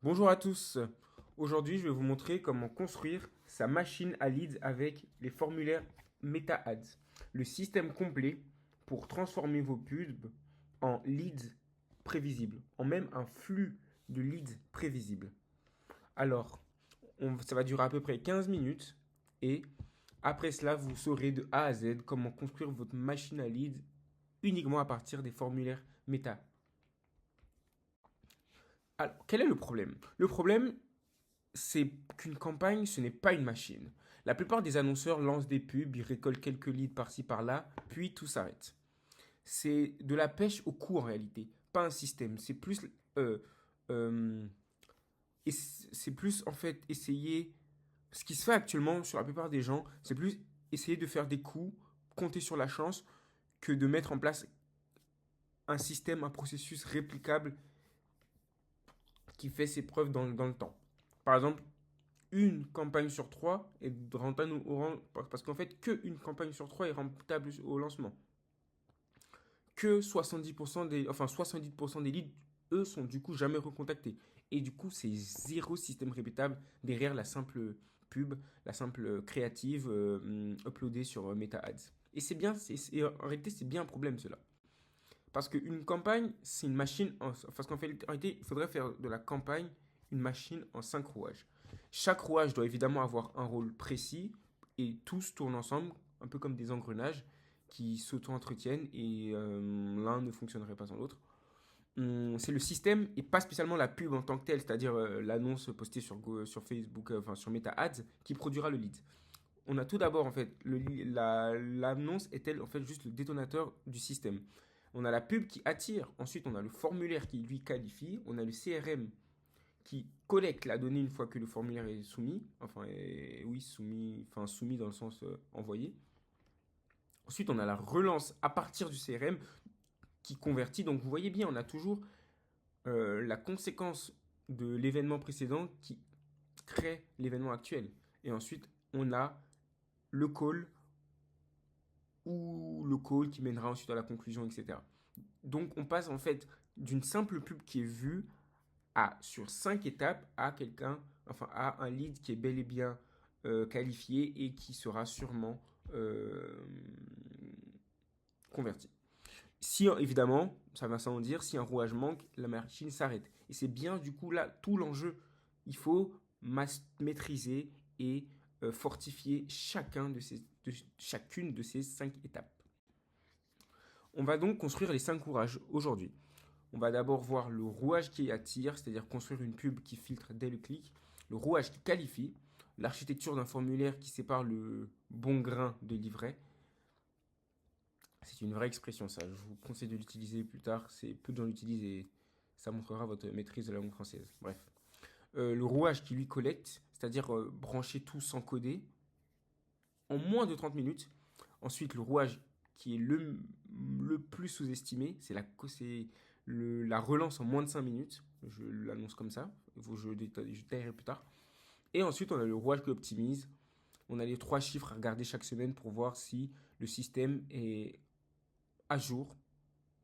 Bonjour à tous. Aujourd'hui, je vais vous montrer comment construire sa machine à leads avec les formulaires Meta Ads. Le système complet pour transformer vos pubs en leads prévisibles, en même un flux de leads prévisibles. Alors, ça va durer à peu près 15 minutes et après cela, vous saurez de A à Z comment construire votre machine à leads uniquement à partir des formulaires Meta. Alors, quel est le problème? Le problème, c'est qu'une campagne, ce n'est pas une machine. La plupart des annonceurs lancent des pubs, ils récoltent quelques leads par-ci par-là, puis tout s'arrête. C'est de la pêche au coup en réalité, pas un système. C'est plus, euh, euh, c'est plus en fait essayer. Ce qui se fait actuellement sur la plupart des gens, c'est plus essayer de faire des coups, compter sur la chance, que de mettre en place un système, un processus réplicable qui fait ses preuves dans le temps. Par exemple, une campagne sur trois est rentable parce qu'en fait, que une campagne sur trois est rentable au lancement. Que 70% enfin 70% des leads, eux, sont du coup jamais recontactés. Et du coup, c'est zéro système répétable derrière la simple pub, la simple créative uploadée sur Meta Ads. Et c'est bien, en réalité, c'est bien un problème cela. Parce qu'une campagne, c'est une machine. Parce qu'en fait, en réalité, il faudrait faire de la campagne une machine en 5 rouages. Chaque rouage doit évidemment avoir un rôle précis et tous tournent ensemble, un peu comme des engrenages qui s'auto-entretiennent et l'un ne fonctionnerait pas sans l'autre. C'est le système et pas spécialement la pub en tant que telle, c'est-à-dire l'annonce postée sur Facebook, enfin sur Meta Ads, qui produira le lead. On a tout d'abord en fait l'annonce est-elle en fait juste le détonateur du système. On a la pub qui attire, ensuite on a le formulaire qui lui qualifie, on a le CRM qui collecte la donnée une fois que le formulaire est soumis, enfin oui soumis, enfin soumis dans le sens envoyé. Ensuite on a la relance à partir du CRM qui convertit. Donc vous voyez bien, on a toujours la conséquence de l'événement précédent qui crée l'événement actuel. Et ensuite on a le call ou le call qui mènera ensuite à la conclusion, etc. Donc on passe en fait d'une simple pub qui est vue à sur 5 étapes à quelqu'un, enfin à un lead qui est bel et bien qualifié et qui sera sûrement converti. Si évidemment, ça va sans dire, si un rouage manque, la machine s'arrête. Et c'est bien du coup là tout l'enjeu. Il faut maîtriser et fortifier chacune de ces 5 étapes. On va donc construire les 5 rouages aujourd'hui. On va d'abord voir le rouage qui attire, c'est-à-dire construire une pub qui filtre dès le clic, le rouage qui qualifie, l'architecture d'un formulaire qui sépare le bon grain de l'ivraie. C'est une vraie expression ça, je vous conseille de l'utiliser plus tard, c'est peu de gens l'utilisent et ça montrera votre maîtrise de la langue française. Bref. Le rouage qui lui collecte, c'est-à-dire brancher tout sans coder, en moins de 30 minutes. Ensuite, le rouage qui est le plus sous-estimé, la relance en moins de 5 minutes. Je l'annonce comme ça. Je détaillerai plus tard. Et ensuite, on a le rouage qui optimise. On a les 3 chiffres à regarder chaque semaine pour voir si le système est à jour.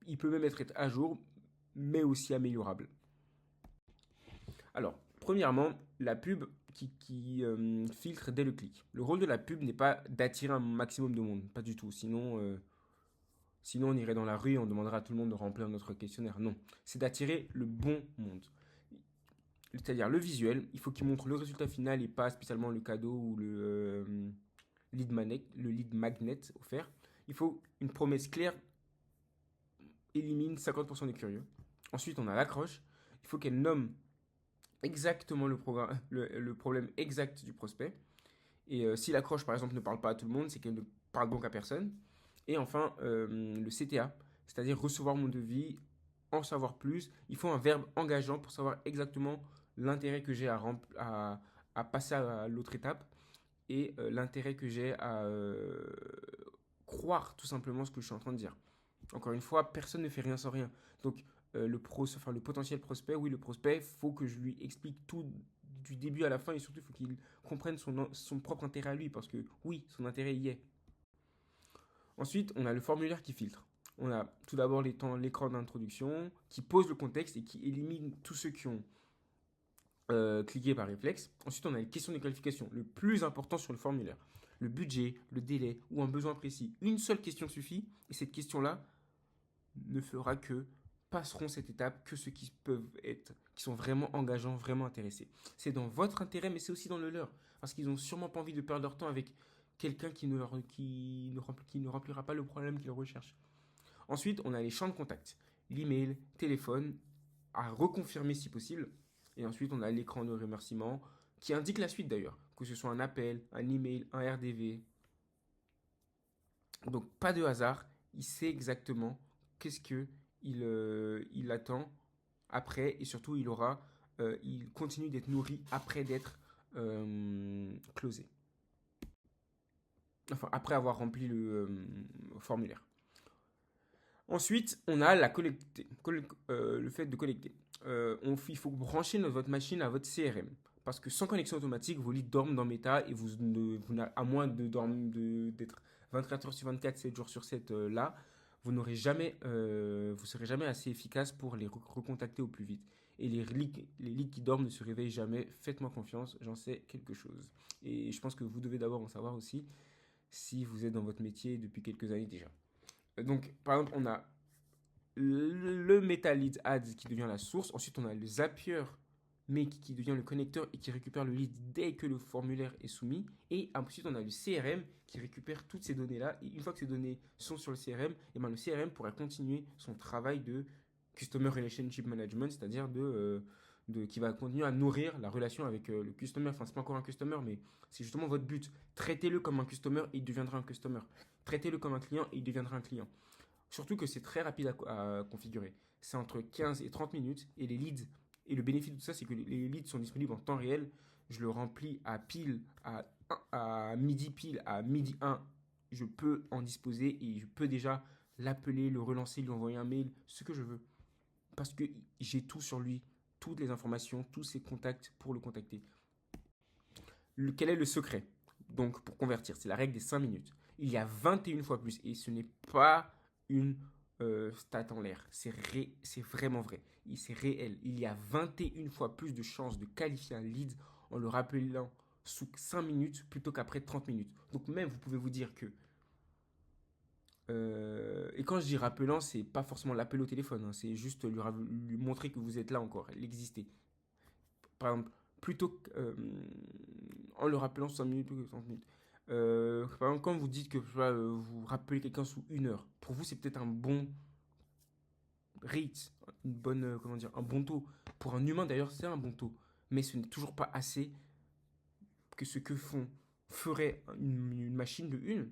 Il peut même être à jour, mais aussi améliorable. Alors, premièrement, la pub qui filtre dès le clic. Le rôle de la pub n'est pas d'attirer un maximum de monde, pas du tout. Sinon, on irait dans la rue et on demanderait à tout le monde de remplir notre questionnaire. Non, c'est d'attirer le bon monde. C'est-à-dire le visuel, il faut qu'il montre le résultat final et pas spécialement le cadeau ou le lead magnet offert. Il faut une promesse claire, élimine 50% des curieux. Ensuite, on a l'accroche. Il faut qu'elle nomme exactement le problème exact du prospect. Et si l'accroche, par exemple, ne parle pas à tout le monde, c'est qu'elle ne parle donc à personne. Et enfin, le CTA, c'est-à-dire recevoir mon devis, en savoir plus. Il faut un verbe engageant pour savoir exactement l'intérêt que j'ai à passer à l'autre étape et l'intérêt que j'ai à croire tout simplement ce que je suis en train de dire. Encore une fois, personne ne fait rien sans rien. Donc, le potentiel prospect, oui, le prospect, il faut que je lui explique tout du début à la fin et surtout, il faut qu'il comprenne son propre intérêt à lui parce que, oui, son intérêt y est. Ensuite, on a le formulaire qui filtre. On a tout d'abord l'écran d'introduction qui pose le contexte et qui élimine tous ceux qui ont cliquer par réflexe. Ensuite, on a les questions de qualification, le plus important sur le formulaire. Le budget, le délai ou un besoin précis. Une seule question suffit et cette question-là ne fera que passeront cette étape que ceux qui peuvent être, qui sont vraiment engageants, vraiment intéressés. C'est dans votre intérêt, mais c'est aussi dans le leur. Parce qu'ils n'ont sûrement pas envie de perdre leur temps avec quelqu'un qui ne remplira pas le problème qu'ils recherchent. Ensuite, on a les champs de contact. L'email, téléphone, à reconfirmer si possible. Et ensuite, on a l'écran de remerciement qui indique la suite d'ailleurs. Que ce soit un appel, un email, un RDV. Donc, pas de hasard. Il sait exactement qu'est-ce que il attend après. Et surtout, il continue d'être nourri après d'être closé. Enfin, après avoir rempli le formulaire. Ensuite, on a le fait de collecter. Il faut brancher votre machine à votre CRM. Parce que sans connexion automatique, vos leads dorment dans Meta et à moins d'être 24 heures sur 24, 7 jours sur 7 là, vous serez jamais assez efficace pour les recontacter au plus vite. Et les leads qui dorment ne se réveillent jamais. Faites-moi confiance, j'en sais quelque chose. Et je pense que vous devez d'abord en savoir aussi si vous êtes dans votre métier depuis quelques années déjà. Donc, par exemple, on a le Meta Lead Ads qui devient la source. Ensuite, on a le Zapier mais qui devient le connecteur et qui récupère le lead dès que le formulaire est soumis. Et ensuite, on a le CRM qui récupère toutes ces données-là. Et une fois que ces données sont sur le CRM, et ben le CRM pourra continuer son travail de Customer Relationship Management, c'est-à-dire qui va continuer à nourrir la relation avec le customer. Enfin, c'est pas encore un customer, mais c'est justement votre but. Traitez-le comme un customer et il deviendra un customer. Traitez-le comme un client et il deviendra un client. Surtout que c'est très rapide à configurer. C'est entre 15 et 30 minutes et les leads. Et le bénéfice de tout ça, c'est que les leads sont disponibles en temps réel. Je le remplis à midi pile, à midi 1. Je peux en disposer et je peux déjà l'appeler, le relancer, lui envoyer un mail, ce que je veux. Parce que j'ai tout sur lui, toutes les informations, tous ses contacts pour le contacter. Quel est le secret? Donc, pour convertir, c'est la règle des 5 minutes. Il y a 21 fois plus. Et ce n'est pas une stat en l'air. C'est vraiment vrai. C'est réel. Il y a 21 fois plus de chances de qualifier un lead en le rappelant sous 5 minutes plutôt qu'après 30 minutes. Donc, même, vous pouvez vous dire que. Et quand je dis rappelant, c'est pas forcément l'appel au téléphone. Hein, c'est juste lui montrer que vous êtes là encore. L'exister. Par exemple, plutôt en le rappelant 5 minutes plutôt que 30 minutes. Par exemple, quand vous dites que vous rappelez quelqu'un sous 1 heure, pour vous, c'est peut-être un bon rate, une bonne, comment dire, un bon taux. Pour un humain, d'ailleurs, c'est un bon taux. Mais ce n'est toujours pas assez que ce que ferait une machine de une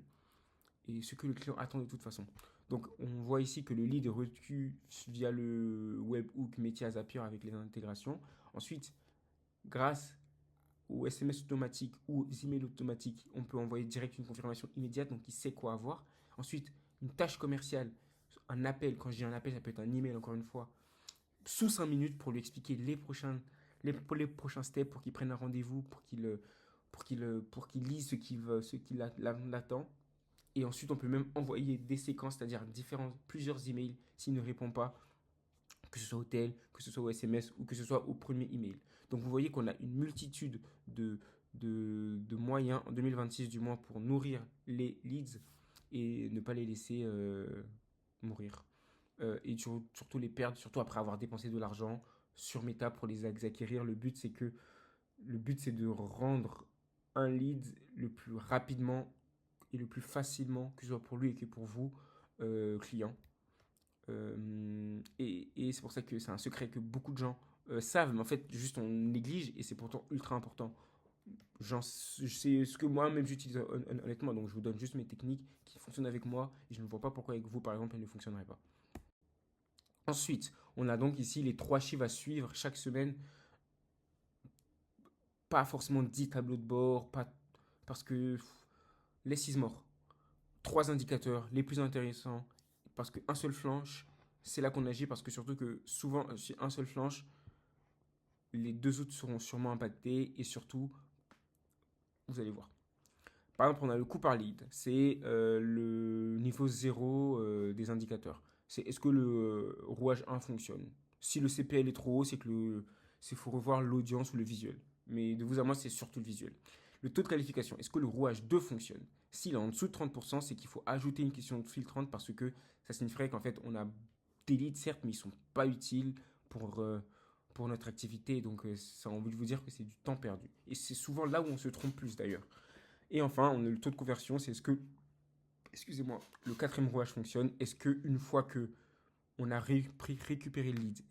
et ce que le client attend de toute façon. Donc, on voit ici que le lead est reçu via le webhook métier à Zapier avec les intégrations. Ensuite, grâce aux SMS automatiques ou aux emails automatiques, on peut envoyer direct une confirmation immédiate, donc il sait quoi avoir. Ensuite, une tâche commerciale, un appel, quand je dis un appel, ça peut être un email encore une fois, sous 5 minutes pour lui expliquer les prochains steps, pour qu'il prenne un rendez-vous, pour qu'il lise ce qu'il attend. Et ensuite, on peut même envoyer des séquences, c'est-à-dire plusieurs emails s'il ne répond pas, que ce soit au tel, que ce soit au SMS ou que ce soit au premier email. Donc vous voyez qu'on a une multitude de moyens en 2026 du moins pour nourrir les leads et ne pas les laisser mourir. Et surtout les perdre, surtout après avoir dépensé de l'argent sur Meta pour les acquérir. Le but c'est de rendre un lead le plus rapidement et le plus facilement, que ce soit pour lui et que pour vous, client. Et c'est pour ça que c'est un secret que beaucoup de gens savent, mais en fait, juste on néglige et c'est pourtant ultra important. C'est ce que moi-même j'utilise honnêtement, donc je vous donne juste mes techniques qui fonctionnent avec moi et je ne vois pas pourquoi avec vous, par exemple, elles ne fonctionneraient pas. Ensuite, on a donc ici les 3 chiffres à suivre chaque semaine. Pas forcément 10 tableaux de bord, parce que less is more. 3 indicateurs les plus intéressants, parce qu'un seul flanche, c'est là qu'on agit, parce que surtout que souvent, sur un seul flanche, les 2 autres seront sûrement impactés, et surtout, vous allez voir. Par exemple, on a le coût par lead, c'est le niveau 0 des indicateurs. C'est est-ce que le rouage 1 fonctionne. Si le CPL est trop haut, c'est que c'est qu'il faut revoir l'audience ou le visuel. Mais de vous à moi, c'est surtout le visuel. Le taux de qualification, est-ce que le rouage 2 fonctionne? S'il est en dessous de 30%, c'est qu'il faut ajouter une question filtrante parce que ça signifierait qu'en fait, on a des leads, certes, mais ils ne sont pas utiles pour notre activité. Donc, ça a envie de vous dire que c'est du temps perdu. Et c'est souvent là où on se trompe plus d'ailleurs. Et enfin, on a le taux de conversion, c'est est-ce que, excusez-moi, le quatrième rouage fonctionne? Est-ce qu'une fois que on a récupéré le lead,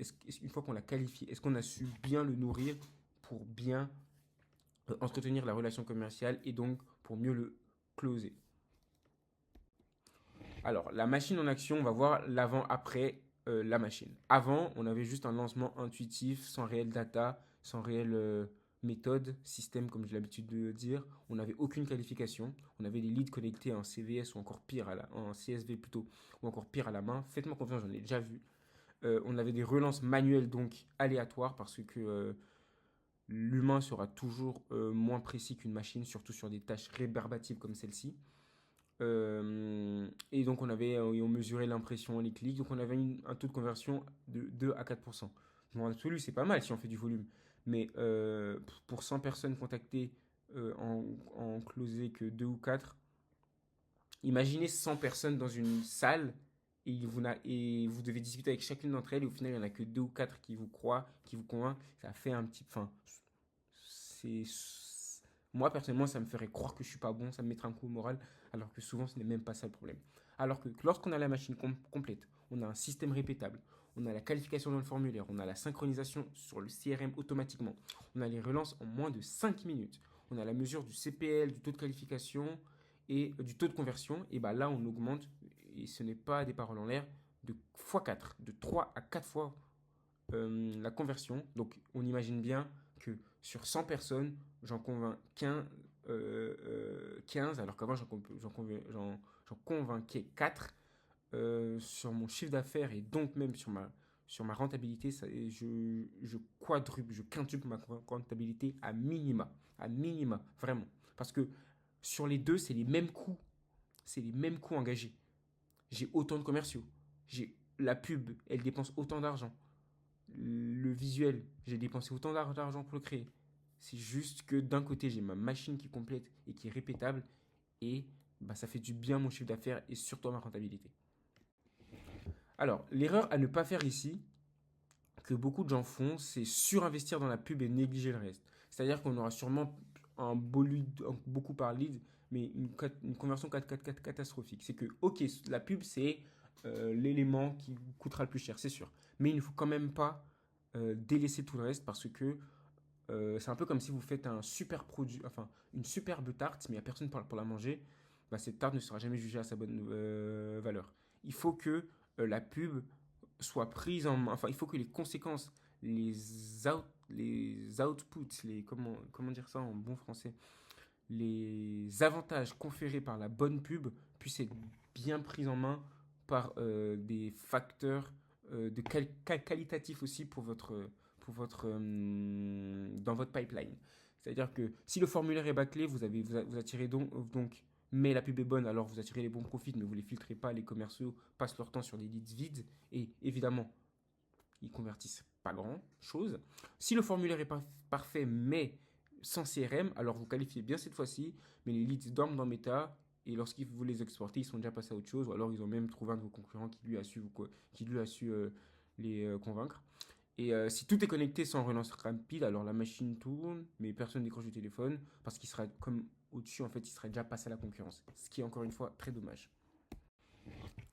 une fois qu'on l'a qualifié, est-ce qu'on a su bien le nourrir pour bien entretenir la relation commerciale et donc pour mieux le closer? Alors, la machine en action, on va voir l'avant-après la machine. Avant, on avait juste un lancement intuitif, sans réelle data, sans réelle méthode, système, comme j'ai l'habitude de dire. On n'avait aucune qualification. On avait des leads connectés en CVS ou encore pire, en CSV plutôt, ou encore pire à la main. Faites-moi confiance, j'en ai déjà vu. On avait des relances manuelles, donc aléatoires, parce que l'humain sera toujours moins précis qu'une machine, surtout sur des tâches rébarbatives comme celle-ci. Et donc on mesurait l'impression, les clics, donc on avait un taux de conversion de 2 à 4%. En absolu, c'est pas mal si on fait du volume. Mais pour 100 personnes contactées en closé que 2 ou 4, imaginez 100 personnes dans une salle et vous devez discuter avec chacune d'entre elles et au final il n'y en a que 2 ou 4 qui vous croient, qui vous convainquent. Ça fait un petit... Enfin, c'est... Moi, personnellement, ça me ferait croire que je suis pas bon, ça me mettrait un coup au moral, alors que souvent, ce n'est même pas ça le problème. Alors que lorsqu'on a la machine complète, on a un système répétable, on a la qualification dans le formulaire, on a la synchronisation sur le CRM automatiquement, on a les relances en moins de 5 minutes, on a la mesure du CPL, du taux de qualification et du taux de conversion, et bah là, on augmente, et ce n'est pas des paroles en l'air, de x4, de 3 à 4 fois la conversion. Donc, on imagine bien que sur 100 personnes, j'en convainc 15 alors qu'avant, j'en convainquais 4 sur mon chiffre d'affaires et donc même sur ma rentabilité. Je quadruple, je quintuple ma rentabilité à minima, vraiment. Parce que sur les deux, c'est les mêmes coûts engagés. J'ai autant de commerciaux, j'ai la pub, elle dépense autant d'argent, le visuel, j'ai dépensé autant d'argent pour le créer. C'est juste que d'un côté, j'ai ma machine qui est complète et qui est répétable et bah, ça fait du bien à mon chiffre d'affaires et surtout à ma rentabilité. Alors, l'erreur à ne pas faire ici, que beaucoup de gens font, c'est surinvestir dans la pub et négliger le reste. C'est-à-dire qu'on aura sûrement beaucoup par lead, mais une conversion catastrophique. C'est que, ok, la pub, c'est l'élément qui coûtera le plus cher, c'est sûr. Mais il ne faut quand même pas délaisser tout le reste parce que c'est un peu comme si vous faites un super produit, enfin une superbe tarte, mais il n'y a personne pour la manger. Bah, cette tarte ne sera jamais jugée à sa bonne valeur. Il faut que la pub soit prise en main, enfin il faut que les conséquences, les outputs, comment dire ça en bon français, les avantages conférés par la bonne pub puissent être bien pris en main par des facteurs qualitatifs aussi dans votre pipeline. C'est-à-dire que si le formulaire est bâclé, vous attirez donc, mais la pub est bonne, alors vous attirez les bons profits, mais vous ne les filtrez pas, les commerciaux passent leur temps sur des leads vides, et évidemment, ils convertissent pas grand-chose. Si le formulaire est parfait, mais sans CRM, alors vous qualifiez bien cette fois-ci, mais les leads dorment dans Meta, et lorsqu'ils vous les exporter, ils sont déjà passés à autre chose, ou alors ils ont même trouvé un de vos concurrents qui lui a su les convaincre. Et si tout est connecté sans relance rapide, alors la machine tourne, mais personne ne décroche du téléphone, parce qu'il sera comme au-dessus, en fait, il serait déjà passé à la concurrence. Ce qui est encore une fois très dommage.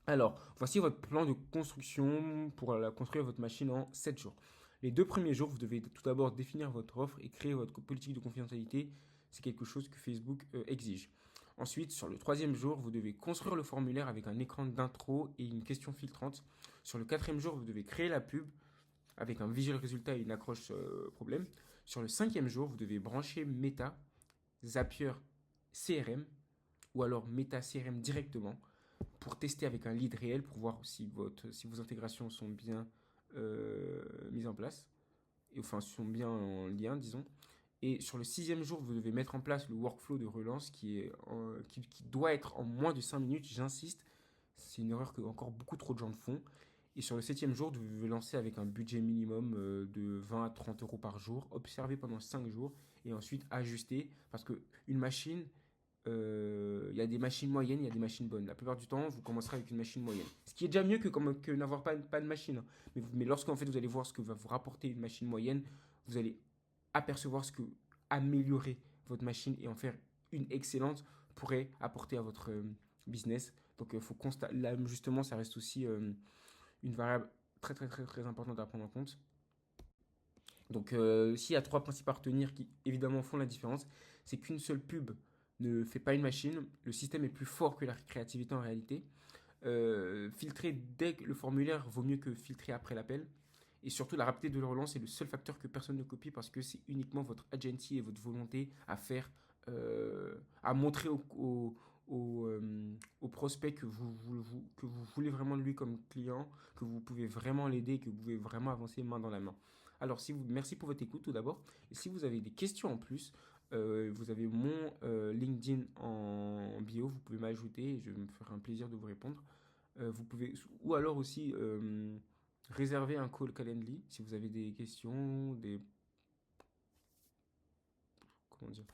Alors, voici votre plan de construction pour construire votre machine en 7 jours. Les 2 premiers jours, vous devez tout d'abord définir votre offre et créer votre politique de confidentialité. C'est quelque chose que Facebook exige. Ensuite, sur le 3e jour, vous devez construire le formulaire avec un écran d'intro et une question filtrante. Sur le 4e jour, vous devez créer la pub avec un visuel résultat et une accroche problème. Sur le 5e jour, vous devez brancher Meta, Zapier, CRM ou alors Meta CRM directement pour tester avec un lead réel pour voir si vos intégrations sont bien mises en place, et enfin sont bien en lien, disons. Et sur le 6e jour, vous devez mettre en place le workflow de relance qui doit être en moins de 5 minutes, j'insiste. C'est une erreur que encore beaucoup trop de gens font. Et sur le septième jour, vous devez lancer avec un budget minimum de 20 à 30 euros par jour, observer pendant 5 jours et ensuite ajuster. Parce qu'une machine, il y a des machines moyennes, il y a des machines bonnes. La plupart du temps, vous commencerez avec une machine moyenne. Ce qui est déjà mieux que n'avoir pas de machine, hein. Mais lorsqu'en fait vous allez voir ce que va vous rapporter une machine moyenne, vous allez apercevoir ce que améliorer votre machine et en faire une excellente pourrait apporter à votre business. Donc faut constater, là justement ça reste aussi une variable très très très très importante à prendre en compte. Donc s'il y a trois principes à retenir qui évidemment font la différence, c'est qu'une seule pub ne fait pas une machine, le système est plus fort que la créativité en réalité. Filtrer dès que le formulaire vaut mieux que filtrer après l'appel. Et surtout, la rapidité de la relance est le seul facteur que personne ne copie parce que c'est uniquement votre agency et votre volonté à faire, à montrer au prospect que vous voulez vraiment de lui comme client, que vous pouvez vraiment l'aider, que vous pouvez vraiment avancer main dans la main. Alors, merci pour votre écoute tout d'abord. Et si vous avez des questions en plus, vous avez mon LinkedIn en bio, vous pouvez m'ajouter et je me ferai un plaisir de vous répondre. Vous pouvez, ou alors aussi réserver un call Calendly si vous avez des questions, comment dire,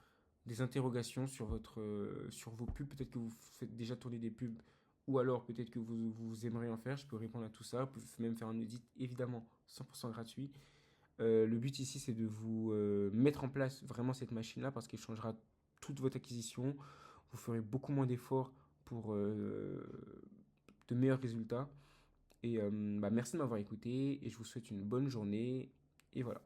des interrogations sur sur vos pubs. Peut-être que vous faites déjà tourner des pubs, ou alors peut-être que vous aimeriez en faire. Je peux répondre à tout ça. Vous pouvez même faire un audit, évidemment 100% gratuit. Le but ici, c'est de vous mettre en place vraiment cette machine-là parce qu'elle changera toute votre acquisition. Vous ferez beaucoup moins d'efforts pour de meilleurs résultats. Et merci de m'avoir écouté et je vous souhaite une bonne journée. Et voilà.